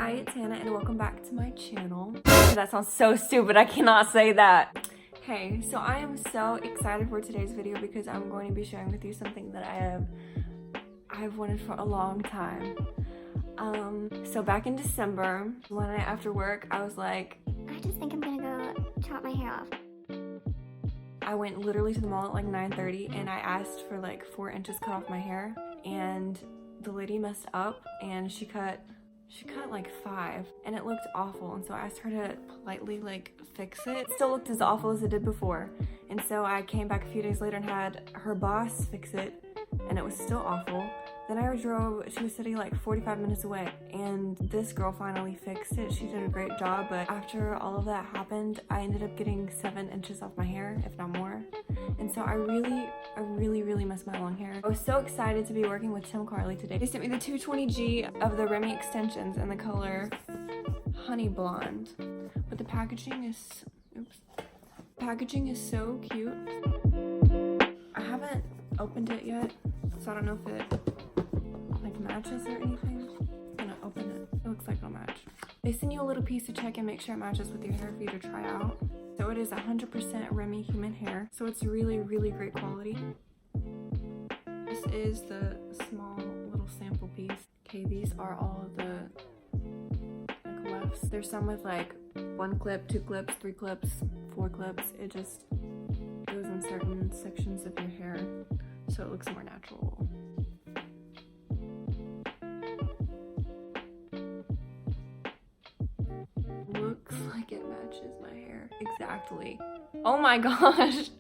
Hi, it's Hannah and welcome back to my channel. That sounds so stupid, I cannot say that. Hey, so I am so excited for today's video because I'm going to be sharing with you something that I've wanted for a long time. So back in December, one night after work, I was like, I just think I'm gonna go chop my hair off. I went literally to the mall at like 9:30 and I asked for like 4 inches cut off my hair, and the lady messed up and she cut like 5 and it looked awful, and so I asked her to politely like fix it. It still looked as awful as it did before, and so I came back a few days later and had her boss fix it and it was still awful. Then I drove to a city like 45 minutes away and this girl finally fixed it. She did a great job, but after all of that happened, I ended up getting 7 inches off my hair, if not more. And so I really miss my long hair. I was so excited to be working with Tim Carli today. They sent me the 220G of the Remy extensions in the color Honey Blonde. But the packaging is, packaging is so cute. I haven't opened it yet, so I don't know if it like matches or anything. I'm gonna open it. It looks like it'll match. They send you a little piece to check and make sure it matches with your hair for you to try out. So it is 100% Remy human hair, so it's really great quality. This is the small little sample piece. Okay, these are all of the like lefts. There's some with like 1 clip, 2 clips, 3 clips, 4 clips. It just goes in certain sections of your hair so it looks more natural. Looks like it matches my hair exactly. Oh my gosh,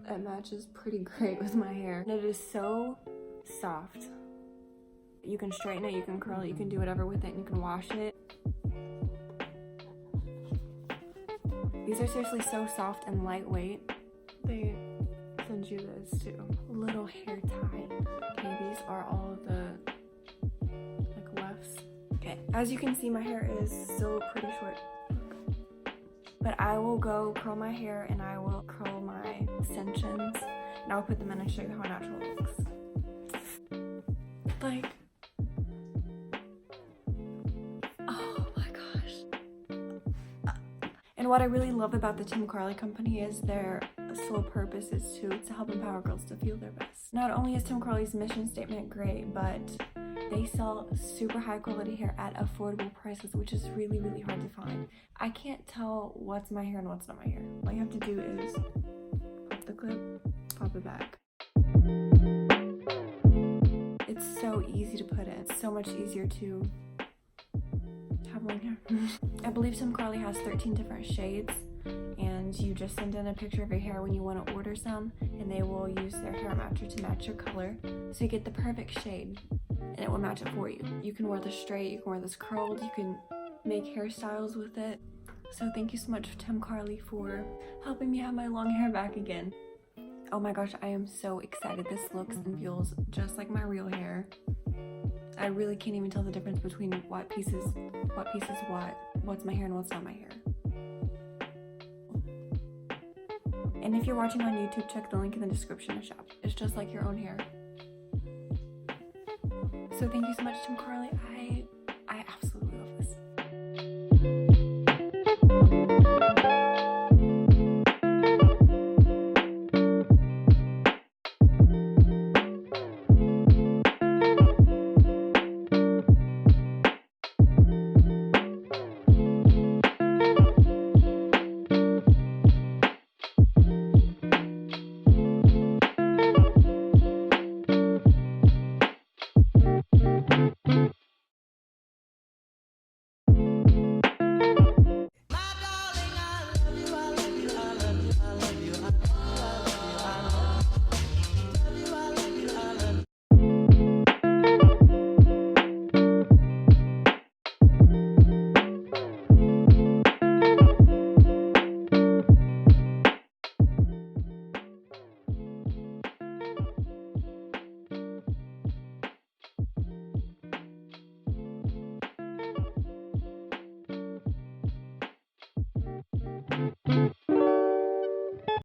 it matches pretty great with my hair. And it is so soft. You can straighten it, you can curl it, you can do whatever with it, and you can wash it. These are seriously so soft and lightweight. They send you this too. Little hair tie. Okay, these are all of the like lefts. Okay, as you can see, my hair is still pretty short, but I will go curl my hair and I will curl my extensions and I'll put them in and show you how natural it looks. Like, oh my gosh. And what I really love about the Tim Carli company is their sole purpose is to help empower girls to feel their best. Not only is Tim Carli's mission statement great, but they sell super high quality hair at affordable prices, which is really hard to find. I can't tell what's my hair and what's not my hair. All you have to do is pop the clip, pop it back. It's so easy to put in. It's so much easier to have long hair. I believe Tim Carli has 13 different shades, and you just send in a picture of your hair when you want to order some, and they will use their hair matcher to match your color, so you get the perfect shade, and it will match it for you. You can wear this straight, you can wear this curled, you can make hairstyles with it. So thank you so much, Tim Carli, for helping me have my long hair back again. Oh my gosh, I am so excited. This looks and feels just like my real hair. I really can't even tell the difference between what piece is what, what's my hair and what's not my hair. And if you're watching on YouTube, check the link in the description to shop. It's just like your own hair. So thank you so much, Tim Carli.